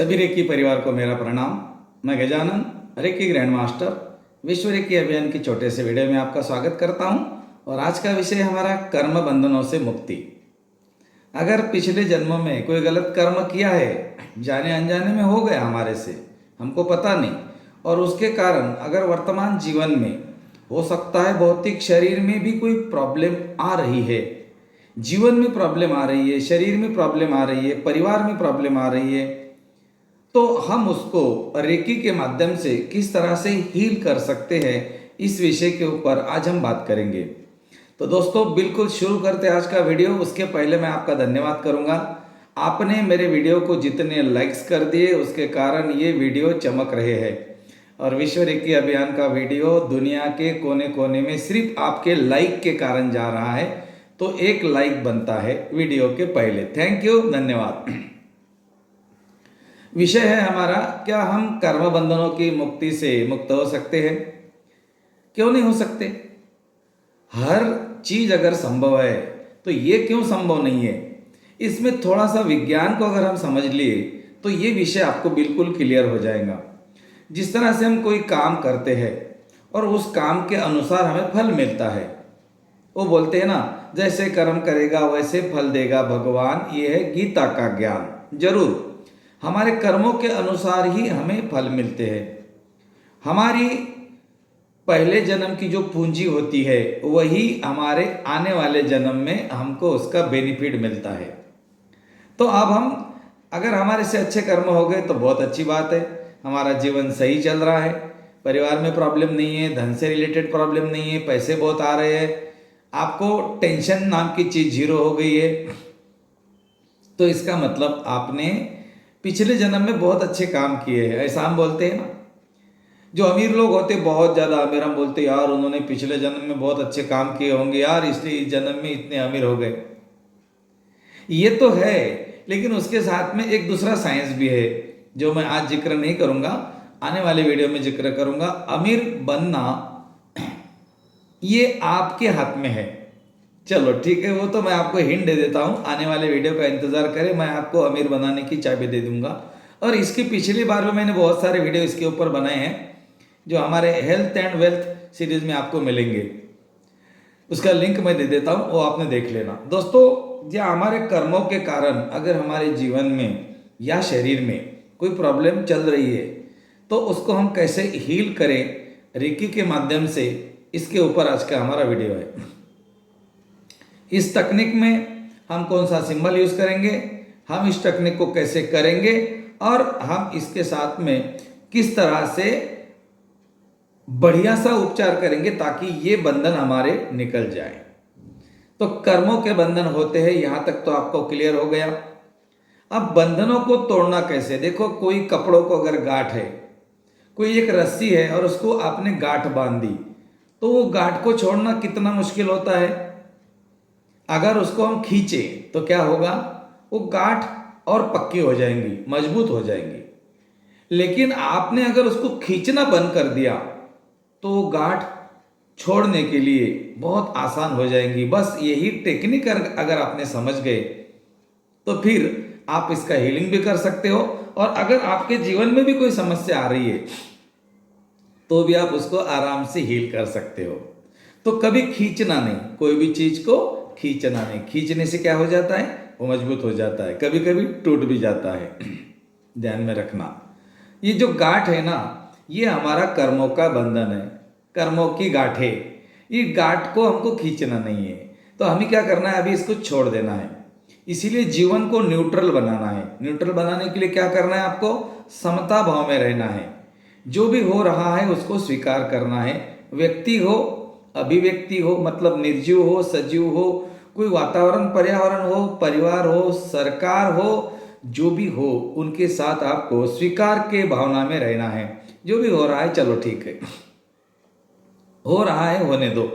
सभी रेकी परिवार को मेरा प्रणाम। मैं गजानन रेकी ग्रैंड मास्टर विश्व रेकी अभियान की छोटे से वीडियो में आपका स्वागत करता हूं। और आज का विषय हमारा कर्म बंधनों से मुक्ति। अगर पिछले जन्मों में कोई गलत कर्म किया है, जाने अनजाने में हो गया हमारे से, हमको पता नहीं, और उसके कारण अगर वर्तमान जीवन में हो सकता है भौतिक शरीर में भी कोई प्रॉब्लम आ रही है, जीवन में प्रॉब्लम आ रही है, शरीर में प्रॉब्लम आ रही है, परिवार में प्रॉब्लम आ रही है, तो हम उसको रेकी के माध्यम से किस तरह से हील कर सकते हैं, इस विषय के ऊपर आज हम बात करेंगे। तो दोस्तों बिल्कुल शुरू करते हैं आज का वीडियो। उसके पहले मैं आपका धन्यवाद करूंगा। आपने मेरे वीडियो को जितने लाइक्स कर दिए उसके कारण ये वीडियो चमक रहे हैं, और विश्व रेकी अभियान का वीडियो दुनिया के कोने कोने में सिर्फ आपके लाइक के कारण जा रहा है। तो एक लाइक बनता है वीडियो के पहले। थैंक यू, धन्यवाद। विषय है हमारा, क्या हम कर्म बंधनों की मुक्ति से मुक्त हो सकते हैं? क्यों नहीं हो सकते? हर चीज अगर संभव है तो ये क्यों संभव नहीं है? इसमें थोड़ा सा विज्ञान को अगर हम समझ लिए तो ये विषय आपको बिल्कुल क्लियर हो जाएगा। जिस तरह से हम कोई काम करते हैं और उस काम के अनुसार हमें फल मिलता है, वो बोलते हैं ना, जैसे कर्म करेगा वैसे फल देगा भगवान। ये है गीता का ज्ञान। जरूर हमारे कर्मों के अनुसार ही हमें फल मिलते हैं। हमारी पहले जन्म की जो पूंजी होती है वही हमारे आने वाले जन्म में हमको उसका बेनिफिट मिलता है। तो अब हम अगर हमारे से अच्छे कर्म हो गए तो बहुत अच्छी बात है, हमारा जीवन सही चल रहा है, परिवार में प्रॉब्लम नहीं है, धन से रिलेटेड प्रॉब्लम नहीं है, पैसे बहुत आ रहे हैं, आपको टेंशन नाम की चीज जीरो हो गई है, तो इसका मतलब आपने पिछले जन्म में बहुत अच्छे काम किए हैं। ऐसा हम बोलते हैं ना। जो अमीर लोग होते, बहुत ज़्यादा अमीर, हम बोलते यार उन्होंने पिछले जन्म में बहुत अच्छे काम किए होंगे यार, इसलिए इस जन्म में इतने अमीर हो गए। ये तो है, लेकिन उसके साथ में एक दूसरा साइंस भी है जो मैं आज जिक्र नहीं करूँगा, आने वाले वीडियो में जिक्र करूँगा। अमीर बनना ये आपके हाथ में है। चलो ठीक है, वो तो मैं आपको हिंट दे देता हूँ, आने वाले वीडियो का इंतजार करें, मैं आपको अमीर बनाने की चाबी दे दूंगा। और इसकी पिछली बार में मैंने बहुत सारे वीडियो इसके ऊपर बनाए हैं जो हमारे हेल्थ एंड वेल्थ सीरीज में आपको मिलेंगे। उसका लिंक मैं दे देता हूँ, वो आपने देख लेना। दोस्तों, या हमारे कर्मों के कारण अगर हमारे जीवन में या शरीर में कोई प्रॉब्लम चल रही है तो उसको हम कैसे हील करें रेकी के माध्यम से, इसके ऊपर आज का हमारा वीडियो है। इस तकनीक में हम कौन सा सिंबल यूज करेंगे, हम इस तकनीक को कैसे करेंगे, और हम इसके साथ में किस तरह से बढ़िया सा उपचार करेंगे ताकि ये बंधन हमारे निकल जाए। तो कर्मों के बंधन होते हैं, यहां तक तो आपको क्लियर हो गया। अब बंधनों को तोड़ना कैसे? देखो, कोई कपड़ों को अगर गांठ है, कोई एक रस्सी है और उसको आपने गांठ बांध दी, तो वो गांठ को छोड़ना कितना मुश्किल होता है। अगर उसको हम खींचे तो क्या होगा, वो गांठ और पक्की हो जाएंगी, मजबूत हो जाएंगी। लेकिन आपने अगर उसको खींचना बंद कर दिया तो वो गांठ छोड़ने के लिए बहुत आसान हो जाएंगी। बस यही टेक्निक अगर आपने समझ गए तो फिर आप इसका हीलिंग भी कर सकते हो। और अगर आपके जीवन में भी कोई समस्या आ रही है तो भी आप उसको आराम से हील कर सकते हो। तो कभी खींचना नहीं, कोई भी चीज को खींचना नहीं। खींचने से क्या हो जाता है, वो मजबूत हो जाता है, कभी कभी टूट भी जाता है। ध्यान में रखना, ये जो गांठ है ना, ये हमारा कर्मों का बंधन है, कर्मों की गांठ है। ये गांठ को हमको खींचना नहीं है, तो हमें क्या करना है, अभी इसको छोड़ देना है। इसीलिए जीवन को न्यूट्रल बनाना है। न्यूट्रल बनाने के लिए क्या करना है, आपको समता भाव में रहना है। जो भी हो रहा है उसको स्वीकार करना है। व्यक्ति हो, अभिव्यक्ति हो, मतलब निर्जीव हो, सजीव हो, कोई वातावरण पर्यावरण हो, परिवार हो, सरकार हो, जो भी हो, उनके साथ आपको स्वीकार के भावना में रहना है। जो भी हो रहा है चलो ठीक है, हो रहा है होने दो,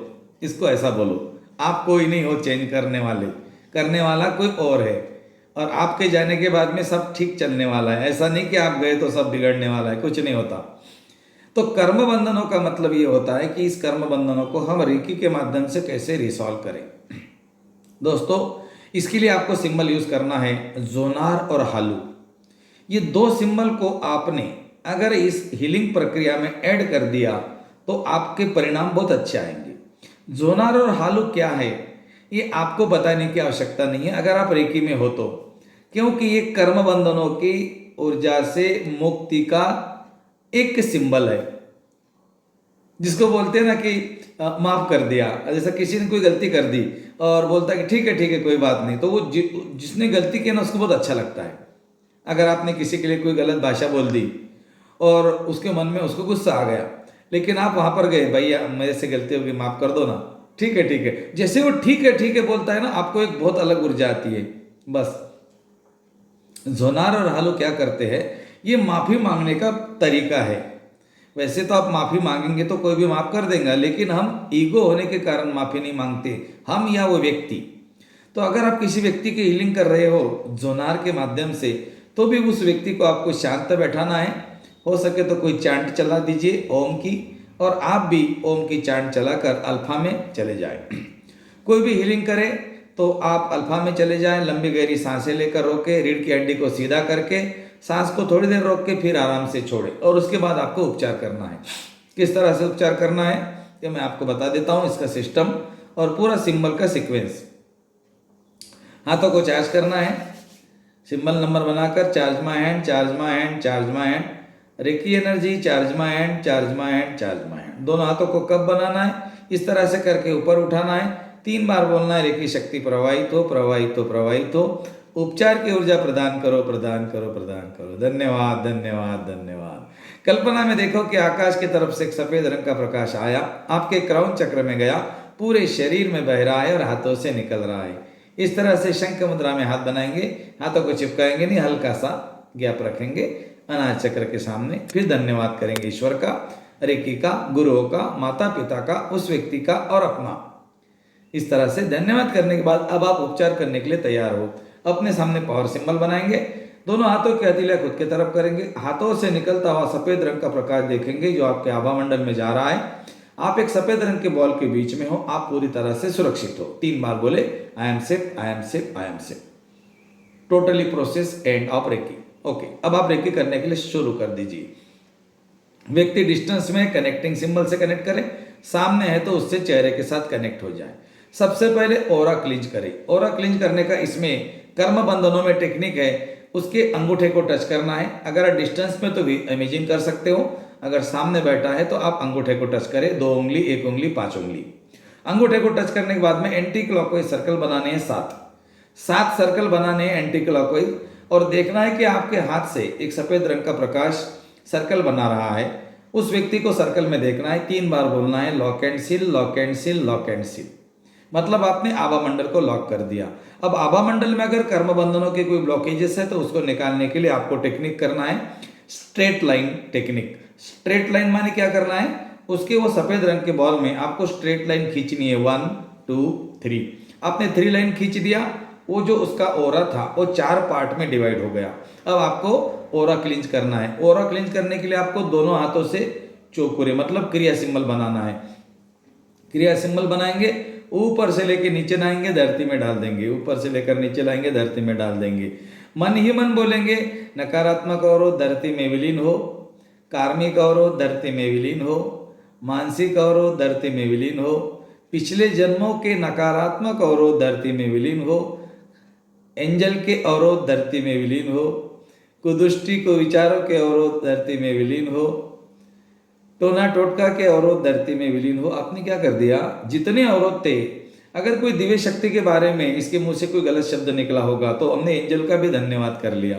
इसको ऐसा बोलो। आप कोई नहीं हो चेंज करने वाले, करने वाला कोई और है, और आपके जाने के बाद में सब ठीक चलने वाला है। ऐसा नहीं कि आप गए तो सब बिगड़ने वाला है, कुछ नहीं होता। तो कर्म बंधनों का मतलब ये होता है कि इस कर्म बंधनों को हम रेकी के माध्यम से कैसे रिसॉल्व करें। दोस्तों, इसके लिए आपको सिंबल यूज करना है जोनार और हालू। ये दो सिंबल को आपने अगर इस हीलिंग प्रक्रिया में ऐड कर दिया तो आपके परिणाम बहुत अच्छे आएंगे। जोनार और हालू क्या है ये आपको बताने की आवश्यकता नहीं है अगर आप रेकी में हो तो, क्योंकि ये कर्म बंधनों की ऊर्जा से मुक्ति का एक सिंबल है, जिसको बोलते हैं ना कि माफ कर दिया। जैसा किसी ने कोई गलती कर दी और बोलता है कि ठीक है कोई बात नहीं, तो वो जिसने गलती की ना उसको बहुत अच्छा लगता है। अगर आपने किसी के लिए कोई गलत भाषा बोल दी और उसके मन में उसको गुस्सा आ गया, लेकिन आप वहां पर गए, भैया मेरे से गलती होगी माफ कर दो ना, ठीक है, जैसे वो ठीक है बोलता है ना, आपको एक बहुत अलग ऊर्जा आती है। बस जोनार और हालू क्या करते हैं, ये माफी मांगने का तरीका है। वैसे तो आप माफी मांगेंगे तो कोई भी माफ कर देगा, लेकिन हम ईगो होने के कारण माफी नहीं मांगते, हम या वो व्यक्ति। तो अगर आप किसी व्यक्ति की हीलिंग कर रहे हो जोनार के माध्यम से, तो भी उस व्यक्ति को आपको शांत बैठाना है। हो सके तो कोई चांट चला दीजिए ओम की, और आप भी ओम की चांट चलाकर अल्फा में चले जाए। कोई भी हीलिंग करे तो आप अल्फा में चले जाएं, लंबी गहरी सांसें लेकर रोके, रीढ़ की हड्डी को सीधा करके सांस को थोड़ी देर रोक के फिर आराम से छोड़े, और उसके बाद आपको उपचार करना है। किस तरह से उपचार करना है ये मैं आपको बता देता हूँ, इसका सिस्टम और पूरा सिंबल का सीक्वेंस। हाथों को चार्ज करना है, सिंबल नंबर बनाकर charge my hand, charge my hand, charge my hand, reiki energy, charge my hand, charge my hand, charge my hand. दोनों हाथों को कब बनाना है, इस तरह से करके ऊपर उठाना है, 3 बार बोलना है, रेकी शक्ति प्रवाहित हो, प्रवाहित हो, प्रवाहित हो, उपचार की ऊर्जा प्रदान करो, प्रदान करो, प्रदान करो। धन्यवाद, धन्यवाद, धन्यवाद। कल्पना में देखो कि आकाश की तरफ से एक सफेद रंग का प्रकाश आया, आपके क्राउन चक्र में गया, पूरे शरीर में बह रहा है और हाथों से निकल रहा है। इस तरह से शंख मुद्रा में हाथ बनाएंगे, हाथों को चिपकाएंगे नहीं, हल्का सा गैप रखेंगे अनाज चक्र के सामने। फिर धन्यवाद करेंगे ईश्वर का, रेकी का, गुरुओं का, माता पिता का, उस व्यक्ति का और अपना। इस तरह से धन्यवाद करने के बाद अब आप उपचार करने के लिए तैयार हो। अपने सामने पावर सिंबल बनाएंगे, दोनों हाथों की हथेलियां खुद की तरफ करेंगे, हाथों से निकलता हुआ सफेद रंग का प्रकाश देखेंगे जो आपके आभा मंडल में जा रहा है। आप एक सफेद रंग के बॉल के बीच में हो, आप पूरी तरह से सुरक्षित हो। 3 बार बोले I am safe, I am safe, I am safe. Totally process end of reiki. Okay, अब आप रेकी करने के लिए शुरू कर दीजिए। व्यक्ति डिस्टेंस में कनेक्टिंग सिंबल से कनेक्ट करें, सामने है तो उससे चेहरे के साथ कनेक्ट हो जाए। सबसे पहले ओरा क्लिंच करें। ओरा क्लिंच करने का इसमें कर्म बंधनों में टेक्निक है, उसके अंगूठे को टच करना है। अगर डिस्टेंस में तो भी इमेजिन कर सकते हो, अगर सामने बैठा है तो आप अंगूठे को टच करें, 2 उंगली, 1 उंगली, 5 उंगली। अंगूठे को टच करने के बाद में एंटी क्लॉकवाइज सर्कल बनाने हैं 7 सर्कल बनाने हैं एंटी क्लॉकवाइज, और देखना है कि आपके हाथ से एक सफेद रंग का प्रकाश सर्कल बना रहा है। उस व्यक्ति को सर्कल में देखना है, 3 बार बोलना है lock and seal, lock and seal, lock and seal. मतलब आपने आभा मंडल को लॉक कर दिया। अब आभा मंडल में अगर कर्म बंधनों के कोई ब्लॉकेजेस है तो उसको निकालने के लिए आपको टेक्निक करना है straight line technique. Straight line माने क्या करना है, उसके वो सफेद रंग के बॉल में आपको स्ट्रेट लाइन खींचनी है, 1 2 3। आपने 3 लाइन खींच दिया, वो जो उसका ओरा था वो 4 पार्ट में डिवाइड हो गया। अब आपको ओरा क्लिंच करना है। ओरा क्लिंच करने के लिए आपको दोनों हाथों से चौकुरे मतलब क्रिया सिंबल बनाना है। क्रिया सिंबल बनाएंगे, ऊपर से लेकर नीचे लाएंगे, धरती में डाल देंगे, ऊपर से लेकर नीचे लाएंगे, धरती में डाल देंगे। मन ही मन बोलेंगे नकारात्मक अवरोध धरती में विलीन हो, कार्मिक अवरोध धरती में विलीन हो, मानसिक अवरोध धरती में विलीन हो, पिछले जन्मों के नकारात्मक अवरोध धरती में विलीन हो, एंजल के अवरोध धरती में विलीन हो, कुदृष्टि को विचारों के अवरोध धरती में विलीन हो, टोना टोटका के अवरोध धरती में विलीन हो। आपने क्या कर दिया, जितने अवरोध थे, अगर कोई दिव्य शक्ति के बारे में इसके मुंह से कोई गलत शब्द निकला होगा तो हमने एंजल का भी धन्यवाद कर लिया।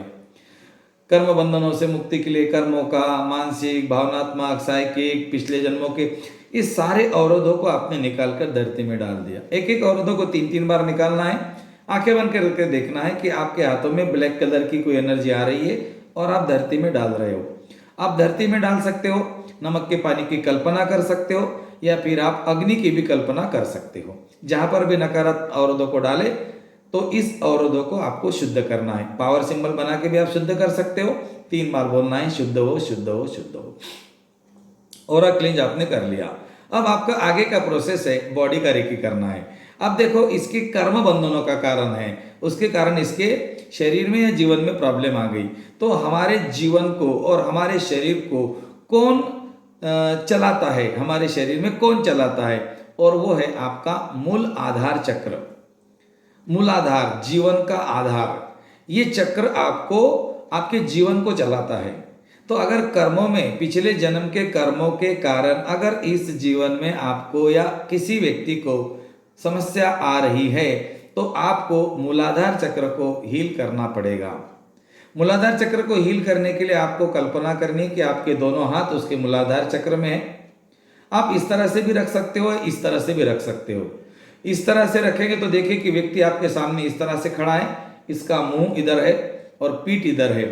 कर्म बंधनों से मुक्ति के लिए कर्मों का, मानसिक, भावनात्मक, साइकिक, पिछले जन्मों के इस सारे अवरोधों को आपने निकाल कर धरती में डाल दिया। एक एक अवरोधों को 3-3 बार निकालना है। आंखें बंद करके देखना है कि आपके हाथों में ब्लैक कलर की कोई एनर्जी आ रही है और आप धरती में डाल रहे हो। आप धरती में डाल सकते हो, नमक के पानी की कल्पना कर सकते हो, या फिर आप अग्नि की भी कल्पना कर सकते हो। जहां पर भी नकारात्मक अवरोधों को डाले तो इस अवरोधों को आपको शुद्ध करना है। पावर सिंबल बना के भी आप शुद्ध कर सकते हो। 3 बार बोलना है शुद्ध हो, शुद्ध हो, शुद्ध हो। ओरा क्लींज आपने कर लिया। अब आपका आगे का प्रोसेस है बॉडी का रेकी करना है। अब देखो इसके कर्म बंधनों का कारण है, उसके कारण इसके शरीर में या जीवन में प्रॉब्लम आ गई। तो हमारे जीवन को और हमारे शरीर को कौन चलाता है, हमारे शरीर में कौन चलाता है, और वो है आपका मूल आधार चक्र। मूलाधार, जीवन का आधार, ये चक्र आपको आपके जीवन को चलाता है। तो अगर कर्मों में, पिछले जन्म के कर्मों के कारण अगर इस जीवन में आपको या किसी व्यक्ति को समस्या आ रही है, तो आपको मूलाधार चक्र को हील करना पड़ेगा। मूलाधार चक्र को हील करने के लिए आपको कल्पना करनी है कि आपके दोनों हाथ उसके मूलाधार चक्र में है। आप इस तरह से भी रख सकते हो, इस तरह से भी रख सकते हो। इस तरह से रखेंगे तो देखिए कि व्यक्ति आपके सामने इस तरह से खड़ा है, इसका मुंह इधर है और पीठ इधर है,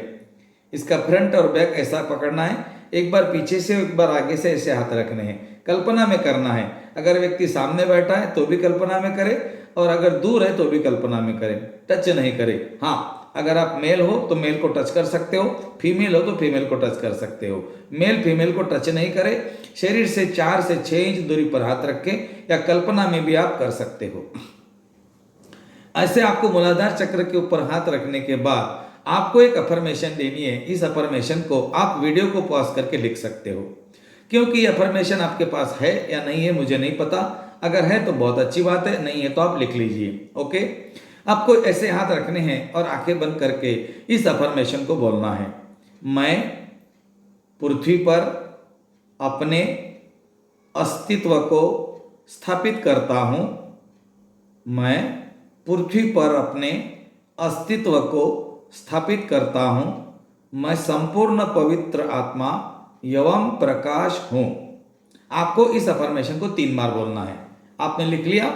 इसका फ्रंट और बैक ऐसा पकड़ना है, एक बार पीछे से एक बार आगे से ऐसे हाथ रखने हैं, कल्पना में करना है। अगर व्यक्ति सामने बैठा है तो भी कल्पना में करे, और अगर दूर है तो भी कल्पना में करे, टच नहीं करे। हाँ, अगर आप मेल हो तो मेल को टच कर सकते हो, फीमेल हो तो फीमेल को टच कर सकते हो। मेल फीमेल को टच नहीं करे, शरीर से 4 से 6 इंच दूरी पर हाथ रख के या कल्पना में भी आप कर सकते हो। ऐसे आपको मूलाधार चक्र के ऊपर हाथ रखने के बाद आपको एक अफर्मेशन देनी है। इस अफर्मेशन को आप वीडियो को पॉज करके लिख सकते हो, क्योंकि ये अफर्मेशन आपके पास है या नहीं है मुझे नहीं पता। अगर है तो बहुत अच्छी बात है, नहीं है तो आप लिख लीजिए। ओके, आपको ऐसे हाथ रखने हैं और आंखें बंद करके इस अफर्मेशन को बोलना है। मैं पृथ्वी पर अपने अस्तित्व को स्थापित करता हूं। मैं पृथ्वी पर अपने अस्तित्व को स्थापित करता हूं। मैं संपूर्ण पवित्र आत्मा एवं प्रकाश हूं। आपको इस अफर्मेशन को 3 बार बोलना है। आपने लिख लिया,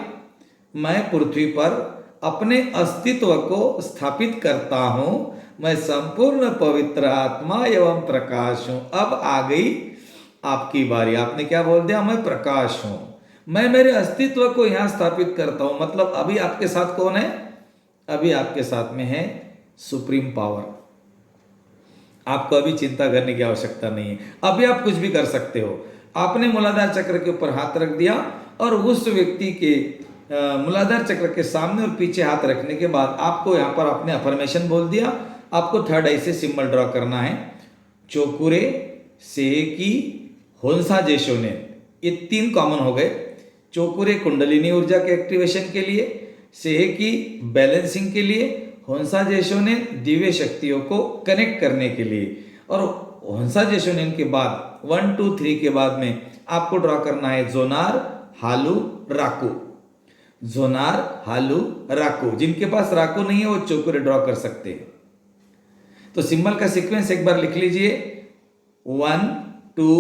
मैं पृथ्वी पर अपने अस्तित्व को स्थापित करता हूं। मैं संपूर्ण पवित्र आत्मा एवं प्रकाश हूं। अब आ गई आपकी बारी। आपने क्या बोल दिया? मैं प्रकाश हूं, मैं मेरे अस्तित्व को यहां स्थापित करता हूं। मतलब अभी आपके साथ कौन है? अभी आपके साथ में है सुप्रीम पावर। आपको अभी चिंता करने की आवश्यकता नहीं है, अभी आप कुछ भी कर सकते हो। आपने मूलाधार चक्र के ऊपर हाथ रख दिया और उस व्यक्ति के मूलाधार चक्र के सामने और पीछे हाथ रखने के बाद आपको यहाँ पर आपने अफर्मेशन बोल दिया। आपको थर्ड आई से सिंबल ड्रॉ करना है। चोकुरे, सेकी, होन्सा जेशोने, ये 3 कॉमन हो गए। चोकुरे कुंडलिनी ऊर्जा के एक्टिवेशन के लिए, सेकी बैलेंसिंग के लिए, होन्सा जेशोने दिव्य शक्तियों को कनेक्ट करने के लिए। और होन्सा जेशोने के बाद 1 2 3 के बाद में आपको ड्रॉ करना है जोनार, हालू, राकू। जोनार, हालू, राकू। जिनके पास राकू नहीं है वो चोकुरे ड्रॉ कर सकते हैं। तो सिंबल का सीक्वेंस एक बार लिख लीजिए, 1 2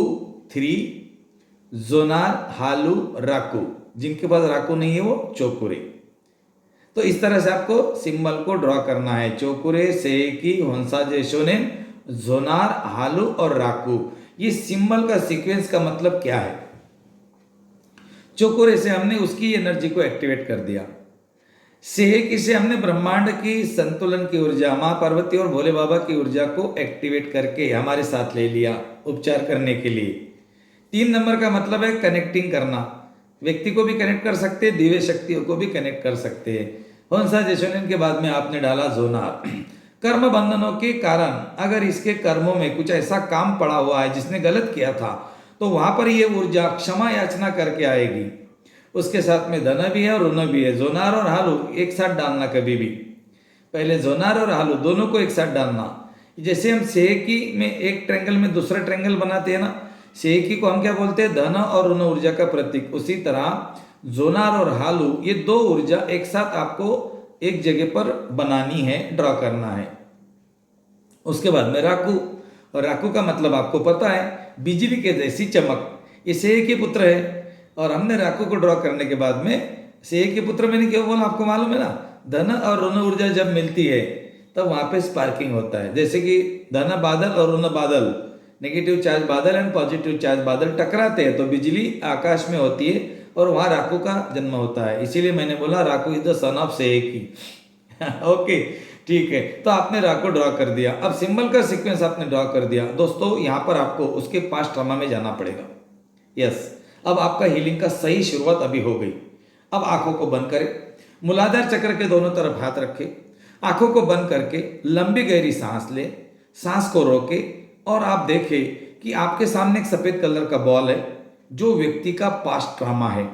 3, जोनार, हालू, राकू। जिनके पास राकू नहीं है वो चोकुरे। तो इस तरह से आपको सिंबल को ड्रॉ करना है। चोकुरे, सेकी, होन्सा जेशोनेन, जोनार, हालू और राकू। ये सिंबल का सीक्वेंस का मतलब क्या है? चोकुरे से हमने उसकी एनर्जी को एक्टिवेट कर दिया। सेकी से हमने ब्रह्मांड की संतुलन की ऊर्जा, मां पार्वती और भोले बाबा की ऊर्जा को एक्टिवेट करके हमारे साथ ले लिया उपचार करने के लिए। 3 नंबर का मतलब है कनेक्टिंग करना। व्यक्ति को भी कनेक्ट कर सकते हैं, दिव्य शक्तियों को भी कनेक्ट कर सकते हैं। होन्सा जेशोनेन के बाद में आपने डाला जोनार। कर्म बंधनों के कारण अगर इसके कर्मों में कुछ ऐसा काम पड़ा हुआ है जिसने गलत किया था, तो वहां पर ये ऊर्जा क्षमा याचना करके आएगी। उसके साथ में धन भी है और ऋण भी है। जोनार और हालू एक साथ डालना कभी भी, पहले जोनार और हालू दोनों को एक साथ डालना। जैसे हम सेकी में एक ट्रायंगल में दूसरा ट्रायंगल बनाते हैं ना, सेकी को हम क्या बोलते हैं? धन और ऋण ऊर्जा का प्रतीक। उसी तरह जोनार और हालू ये 2 ऊर्जा एक साथ आपको एक जगह पर बनानी है, ड्रॉ करना है। उसके बाद में राकू, और राकू का मतलब आपको पता है, बिजली के जैसी चमक। ये सेह के पुत्र है और हमने राकू को ड्रॉ करने के बाद में सेह के पुत्र मैंने क्यों बोला आपको मालूम है ना? धन और ऋण ऊर्जा जब मिलती है तब वहां पे स्पार्किंग होता है। जैसे कि धन बादल और ऋण बादल, नेगेटिव चार्ज बादल एंड पॉजिटिव चार्ज बादल टकराते हैं तो बिजली आकाश में होती है और वहां राकू का जन्म होता है। इसीलिए मैंने बोला Raku is the son of Seki. Okay, ठीक है। तो आपने राकू ड्रॉ कर दिया। अब सिंबल का सीक्वेंस आपने ड्रॉ कर दिया। दोस्तों यहाँ पर आपको उसके पास्ट ट्रॉमा में जाना पड़ेगा। यस, अब आपका हीलिंग का सही शुरुआत अभी हो गई। अब आंखों को बंद करें, मूलाधार चक्र के दोनों तरफ हाथ रखें, आंखों को बंद करके लंबी गहरी सांस ले, सांस को रोके और आप देखें कि आपके सामने एक सफेद कलर का बॉल है जो व्यक्ति का पास्ट ट्रॉमा है।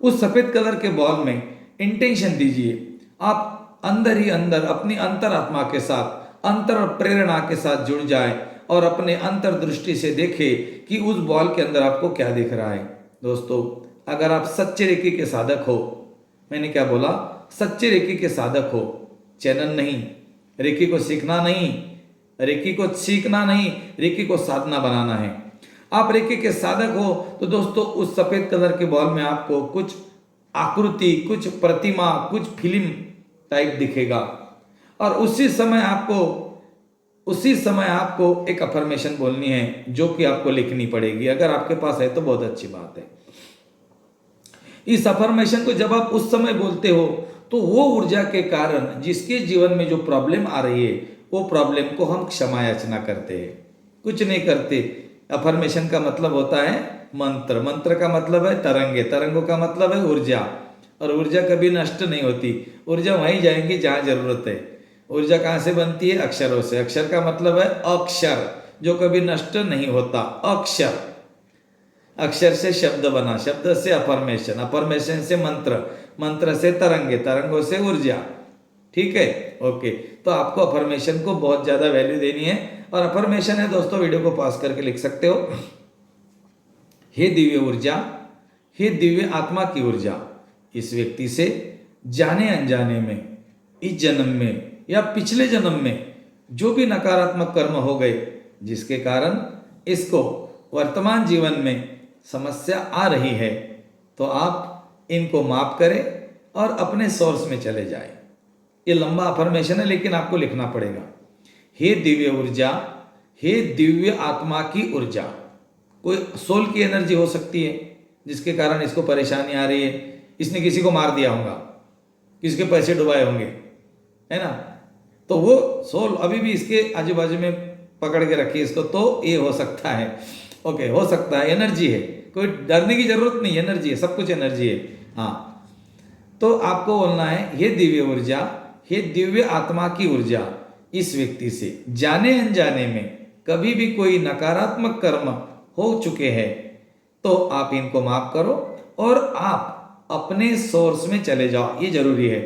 उस सफेद कलर के बॉल में इंटेंशन दीजिए, आप अंदर ही अंदर अपनी अंतरात्मा के साथ, अंतर प्रेरणा के साथ जुड़ जाए और अपने अंतर दृष्टि से देखे कि उस बॉल के अंदर आपको क्या दिख रहा है। दोस्तों, अगर आप सच्चे रेकी के साधक हो, मैंने क्या बोला, सच्चे रेकी के साधक हो, चैनल नहीं, रेकी को सीखना नहीं, रेकी को सीखना नहीं, रेकी को साधना बनाना है। आप रेकी के साधक हो तो दोस्तों उस सफेद कलर के बॉल में आपको कुछ आकृति, कुछ प्रतिमा, कुछ फिल्म टाइप दिखेगा और उसी समय आपको एक अफर्मेशन बोलनी है जो कि आपको लिखनी पड़ेगी। अगर आपके पास है तो बहुत अच्छी बात है। इस अफर्मेशन को जब आप उस समय बोलते हो तो वो ऊर्जा के कारण जिसके जीवन में जो प्रॉब्लम आ रही है वो प्रॉब्लम को हम क्षमा याचना करते हैं, कुछ नहीं करते। अफर्मेशन का मतलब होता है मंत्र, मंत्र का मतलब है तरंगे, तरंगों का मतलब है ऊर्जा, और ऊर्जा कभी नष्ट नहीं होती। ऊर्जा वहीं जाएंगी जहां जरूरत है। ऊर्जा कहाँ से बनती है? अक्षरों से। अक्षर का मतलब है अक्षर, जो कभी नष्ट नहीं होता। अक्षर, अक्षर से शब्द बना, शब्द से अफर्मेशन, अफर्मेशन से मंत्र, मंत्र से तरंगे, तरंगों से ऊर्जा। ठीक है, ओके। तो आपको अफर्मेशन को बहुत ज्यादा वैल्यू देनी है। और अफर्मेशन है दोस्तों, वीडियो को पॉज करके लिख सकते हो। हे दिव्य ऊर्जा, हे दिव्य आत्मा की ऊर्जा, इस व्यक्ति से जाने अनजाने में, इस जन्म में या पिछले जन्म में जो भी नकारात्मक कर्म हो गए जिसके कारण इसको वर्तमान जीवन में समस्या आ रही है, तो आप इनको माफ करें और अपने सोर्स में चले जाएं। ये लंबा अफर्मेशन है लेकिन आपको लिखना पड़ेगा। हे दिव्य ऊर्जा, हे दिव्य आत्मा की ऊर्जा। कोई सोल की एनर्जी हो सकती है जिसके कारण इसको परेशानी आ रही है। इसने किसी को मार दिया होगा, किसी के पैसे डुबाए होंगे, है ना, तो वो सोल अभी भी इसके आजू बाजू में पकड़ के रखी इसको, तो ये हो सकता है। ओके, हो सकता है, एनर्जी है, कोई डरने की जरूरत नहीं, एनर्जी है, सब कुछ एनर्जी है। हाँ, तो आपको बोलना है हे दिव्य ऊर्जा, हे दिव्य आत्मा की ऊर्जा, इस व्यक्ति से जाने अनजाने में कभी भी कोई नकारात्मक कर्म हो चुके हैं तो आप इनको माफ करो और आप अपने सोर्स में चले जाओ। ये जरूरी है।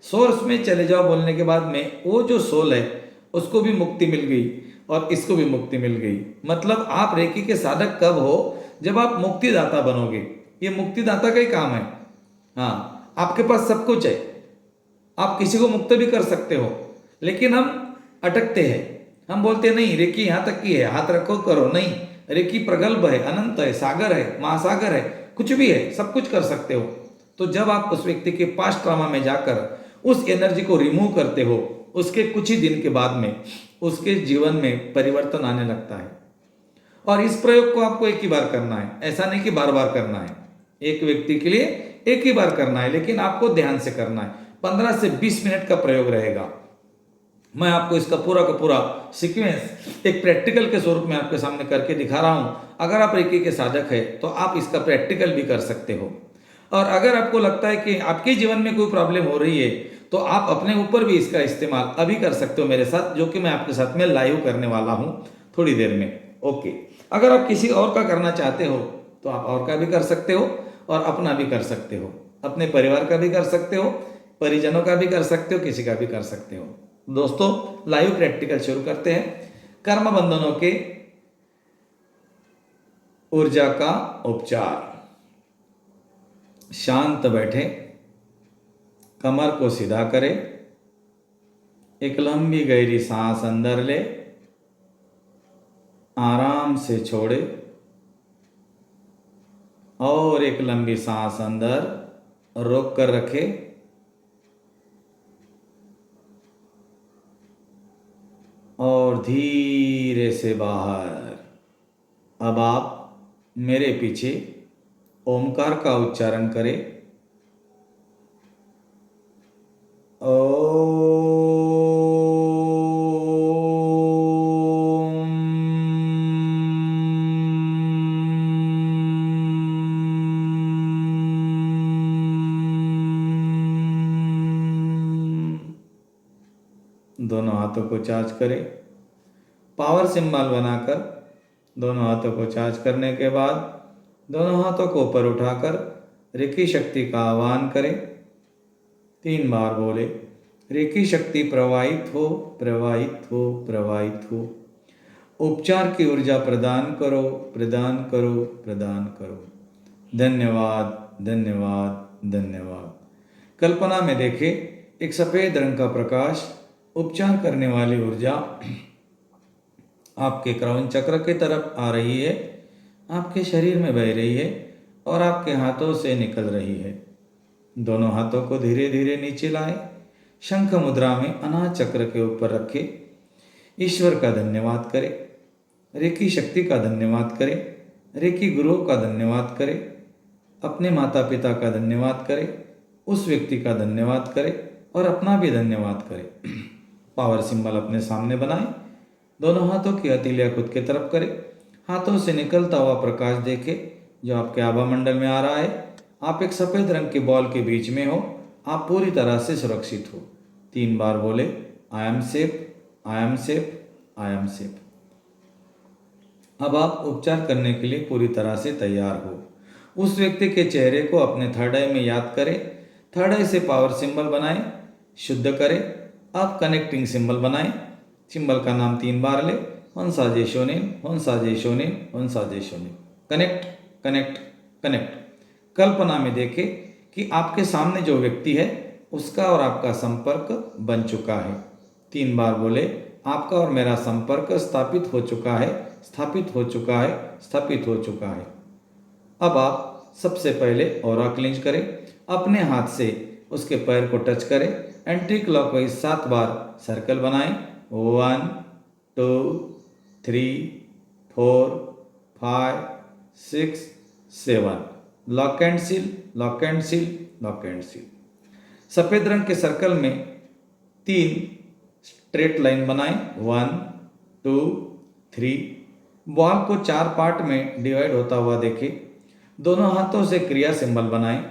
सोर्स में चले जाओ बोलने के बाद में वो जो सोल है उसको भी मुक्ति मिल गई और इसको भी मुक्ति मिल गई। मतलब आप रेकी के साधक कब हो? जब आप मुक्तिदाता बनोगे। ये मुक्तिदाता का ही काम है। हाँ, आपके पास सब कुछ है, आप किसी को मुक्त भी कर सकते हो, लेकिन हम अटकते हैं। हम बोलते हैं नहीं, रेकी यहाँ तक की है, हाथ रखो करो। नहीं, रेकी प्रगल्भ है, अनंत है, सागर है, महासागर है, कुछ भी है, सब कुछ कर सकते हो। तो जब आप उस व्यक्ति के पास्ट ट्रॉमा में जाकर उस एनर्जी को रिमूव करते हो, उसके कुछ ही दिन के बाद में उसके जीवन में परिवर्तन आने लगता है। और इस प्रयोग को आपको एक ही बार करना है, ऐसा नहीं कि बार बार करना है। एक व्यक्ति के लिए एक ही बार करना है, लेकिन आपको ध्यान से करना है। 15 से 20 मिनट का प्रयोग रहेगा। मैं आपको इसका पूरा का पूरा सीक्वेंस एक प्रैक्टिकल के स्वरूप में आपके सामने करके दिखा रहा हूं। अगर आप रेकी के साधक है तो आप इसका प्रैक्टिकल भी कर सकते हो। और अगर आपको लगता है कि आपके जीवन में कोई प्रॉब्लम हो रही है तो आप अपने ऊपर भी इसका इस्तेमाल अभी कर सकते हो मेरे साथ, जो कि मैं आपके साथ में लाइव करने वाला हूं थोड़ी देर में। ओके, अगर आप किसी और का करना चाहते हो तो आप और का भी कर सकते हो और अपना भी कर सकते हो, अपने परिवार का भी कर सकते हो, परिजनों का भी कर सकते हो, किसी का भी कर सकते हो। दोस्तों, लाइव प्रैक्टिकल शुरू करते हैं। कर्म बंधनों के ऊर्जा का उपचार। शांत बैठे, कमर को सीधा करें, एक लंबी गहरी सांस अंदर ले, आराम से छोड़े और एक लंबी सांस अंदर रोक कर रखे और धीरे से बाहर। अब आप मेरे पीछे ओमकार का उच्चारण करें। दोनों हाथों को चार्ज करें। पावर सिंबल बनाकर दोनों हाथों को चार्ज करने के बाद दोनों हाथों को ऊपर उठाकर रेकी शक्ति का आह्वान करें। 3 बार बोले, रेकी शक्ति प्रवाहित हो, प्रवाहित हो, प्रवाहित हो। उपचार की ऊर्जा प्रदान करो, प्रदान करो, प्रदान करो। धन्यवाद, धन्यवाद, धन्यवाद। कल्पना में देखें एक सफेद रंग का प्रकाश, उपचार करने वाली ऊर्जा आपके क्राउन चक्र की तरफ आ रही है, आपके शरीर में बह रही है और आपके हाथों से निकल रही है। दोनों हाथों को धीरे धीरे नीचे लाएं। शंख मुद्रा में अनाज चक्र के ऊपर रखें। ईश्वर का धन्यवाद करें, रेकी शक्ति का धन्यवाद करें, रेकी गुरुओं का धन्यवाद करें, अपने माता पिता का धन्यवाद करें, उस व्यक्ति का धन्यवाद करें और अपना भी धन्यवाद करें। पावर सिंबल अपने सामने बनाएं। दोनों हाथों की हथेलियां खुद की तरफ करें। हाथों से निकलता हुआ प्रकाश देखें जो आपके आभा मंडल में आ रहा है। आप एक सफ़ेद रंग के बॉल के बीच में हो। आप पूरी तरह से सुरक्षित हो। 3 बार बोले, I am safe, I am safe, I am safe. अब आप उपचार करने के लिए पूरी तरह से तैयार हो। उस व्यक्ति के चेहरे को अपने थर्ड आई में याद करें। थर्ड आई से पावर सिंबल बनाएं, शुद्ध करें। आप कनेक्टिंग सिंबल बनाएं। सिंबल का नाम 3 बार ले, हंसा जे शोनेन, हंसा जे शोनेन, हंसा जे शोनेन। Connect, connect, connect. कल्पना में देखें कि आपके सामने जो व्यक्ति है उसका और आपका संपर्क बन चुका है। 3 बार बोले, आपका और मेरा संपर्क स्थापित हो चुका है, स्थापित हो चुका है, स्थापित हो चुका है। अब आप सबसे पहले ऑरा क्लेंज करें। अपने हाथ से उसके पैर को टच करें। एंटी क्लॉकवाइज 7 बार सर्कल बनाएं। 1 2 3 4 5 6 7। Lock and seal, lock and seal, lock and seal. सफेद रंग के सर्कल में 3 स्ट्रेट लाइन बनाएं। 1 2 3। बॉल को 4 पार्ट में डिवाइड होता हुआ देखें। दोनों हाथों से क्रिया सिंबल बनाएं।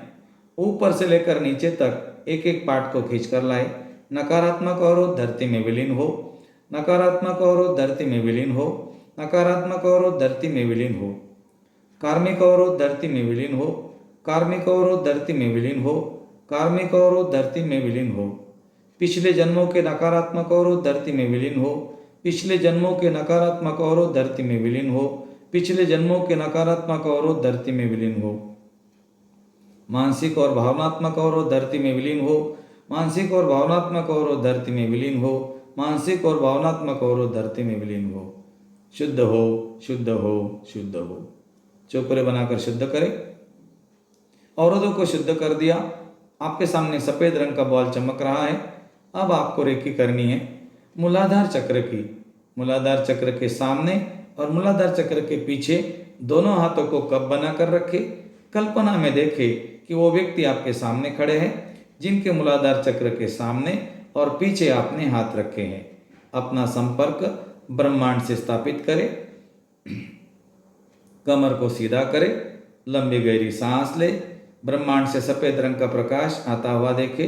ऊपर से लेकर नीचे तक एक एक पार्ट को खींचकर लाएं। नकारात्मक अवरोध धरती में विलीन हो, नकारात्मक अवरोध धरती में विलीन हो, नकारात्मक अवरोध धरती में विलीन हो। कार्मिक अवरोध धरती में विलीन हो, कार्मिक अवरोध धरती में विलीन हो, कार्मिक अवरोध धरती में विलीन हो। पिछले जन्मों के नकारात्मक अवरोध धरती में विलीन हो, पिछले जन्मों के नकारात्मक अवरोध धरती में विलीन हो, पिछले जन्मों के नकारात्मक अवरोध धरती में विलीन हो। मानसिक और भावनात्मक अवरोध धरती में विलीन हो, मानसिक और भावनात्मक अवरोध धरती में विलीन हो, मानसिक और भावनात्मक अवरोध धरती में विलीन हो। शुद्ध हो, शुद्ध हो, शुद्ध हो। चौकरे बनाकर शुद्ध करें। अवरोधों को शुद्ध कर दिया। आपके सामने सफेद रंग का बॉल चमक रहा है। अब आपको रेकी करनी है मूलाधार चक्र की। मूलाधार चक्र के सामने और मूलाधार चक्र के पीछे दोनों हाथों को कप बनाकर रखें। कल्पना में देखें कि वो व्यक्ति आपके सामने खड़े हैं जिनके मूलाधार चक्र के सामने और पीछे आपने हाथ रखे हैं। अपना संपर्क ब्रह्मांड से स्थापित करें। कमर को सीधा करें। लंबी गहरी सांस ले। ब्रह्मांड से सफेद रंग का प्रकाश आता हुआ देखे,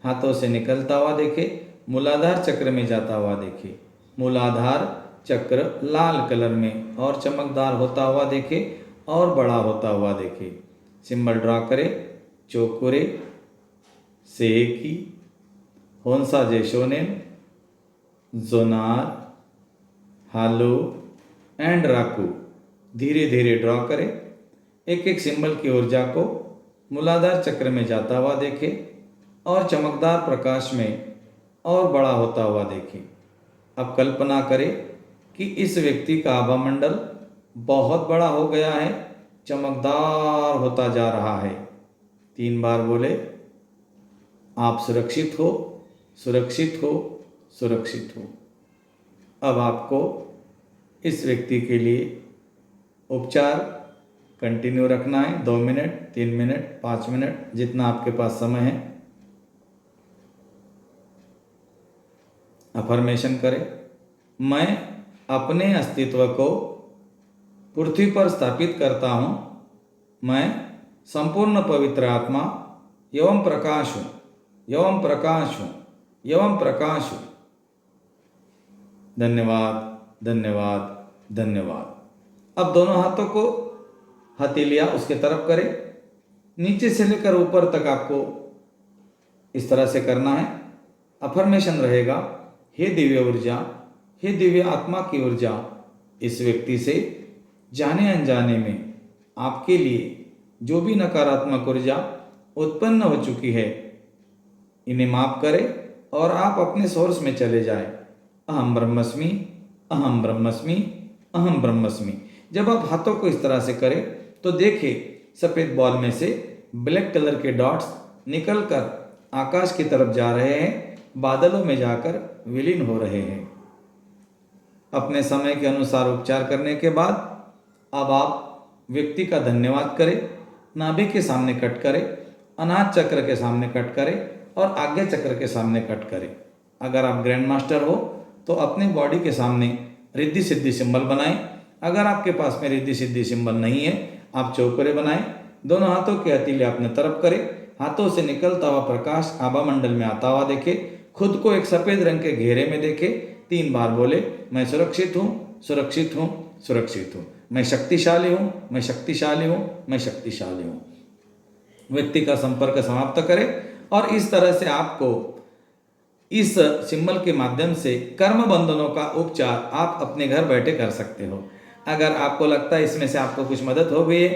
हाथों से निकलता हुआ देखे, मूलाधार चक्र में जाता हुआ देखे। मूलाधार चक्र लाल कलर में और चमकदार होता हुआ देखे और बड़ा होता हुआ देखे। सिंबल ड्रा करें। चोकुरे, सेकी, होन्सा जे शोनेन, जोनार, हालो एंड राकू। धीरे धीरे ड्रॉ करें। एक एक सिंबल की ऊर्जा को मूलाधार चक्र में जाता हुआ देखें और चमकदार प्रकाश में और बड़ा होता हुआ देखें। अब कल्पना करें कि इस व्यक्ति का आभा मंडल बहुत बड़ा हो गया है, चमकदार होता जा रहा है। 3 बार बोले, आप सुरक्षित हो, सुरक्षित हो, सुरक्षित हो। अब आपको इस व्यक्ति के लिए उपचार कंटिन्यू रखना है। 2 मिनट, 3 मिनट, 5 मिनट, जितना आपके पास समय है। अफर्मेशन करें। मैं अपने अस्तित्व को पृथ्वी पर स्थापित करता हूँ। मैं संपूर्ण पवित्र आत्मा एवं प्रकाश हूँ, एवं प्रकाश हूँ, एवं प्रकाश हूँ। धन्यवाद, धन्यवाद, धन्यवाद। अब दोनों हाथों को हथेलियाँ उसके तरफ करें, नीचे से लेकर ऊपर तक आपको इस तरह से करना है। अफर्मेशन रहेगा, हे दिव्य ऊर्जा, हे दिव्य आत्मा की ऊर्जा, इस व्यक्ति से जाने अनजाने में आपके लिए जो भी नकारात्मक ऊर्जा उत्पन्न हो चुकी है, इन्हें माफ करें और आप अपने सोर्स में चले जाएं। अहम ब्रह्मस्मि, अहम ब्रह्मस्मि, अहम ब्रह्मस्मि। जब आप हाथों को इस तरह से करें तो देखिए सफ़ेद बॉल में से ब्लैक कलर के डॉट्स निकलकर आकाश की तरफ जा रहे हैं, बादलों में जाकर विलीन हो रहे हैं। अपने समय के अनुसार उपचार करने के बाद अब आप व्यक्ति का धन्यवाद करें, नाभि के सामने कट करें, अनाज चक्र के सामने कट करें और आज्ञा चक्र के सामने कट करें। अगर आप ग्रैंड मास्टर हो तो अपने बॉडी के सामने रिद्धि सिद्धि सिंबल बनाएं। अगर आपके पास में रिद्धि सिद्धि सिंबल नहीं है, आप चौकरे बनाएं। दोनों हाथों के हथेली अपने तरफ करें, हाथों से निकलता हुआ प्रकाश आभा मंडल में आता हुआ देखे, खुद को एक सफेद रंग के घेरे में देखे, 3 बार बोले, मैं सुरक्षित हूँ, सुरक्षित हूँ, सुरक्षित हूँ, मैं शक्तिशाली हूँ, मैं शक्तिशाली हूँ, मैं शक्तिशाली हूँ। व्यक्ति का संपर्क समाप्त करें और इस तरह से आपको इस सिंबल के माध्यम से कर्म बंधनों का उपचार आप अपने घर बैठे कर सकते हो। अगर आपको लगता है इसमें से आपको कुछ मदद हो गई है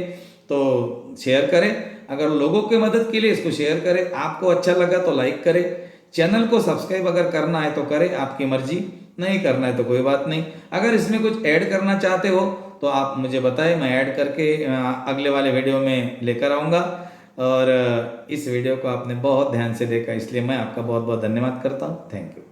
तो शेयर करें। अगर लोगों के मदद के लिए इसको शेयर करें, आपको अच्छा लगा तो लाइक करें। चैनल को सब्सक्राइब अगर करना है तो करें, आपकी मर्जी, नहीं करना है तो कोई बात नहीं। अगर इसमें कुछ ऐड करना चाहते हो तो आप मुझे बताएं, मैं ऐड करके अगले वाले वीडियो में लेकर आऊँगा। और इस वीडियो को आपने बहुत ध्यान से देखा, इसलिए मैं आपका बहुत बहुत धन्यवाद करता हूँ। Thank you.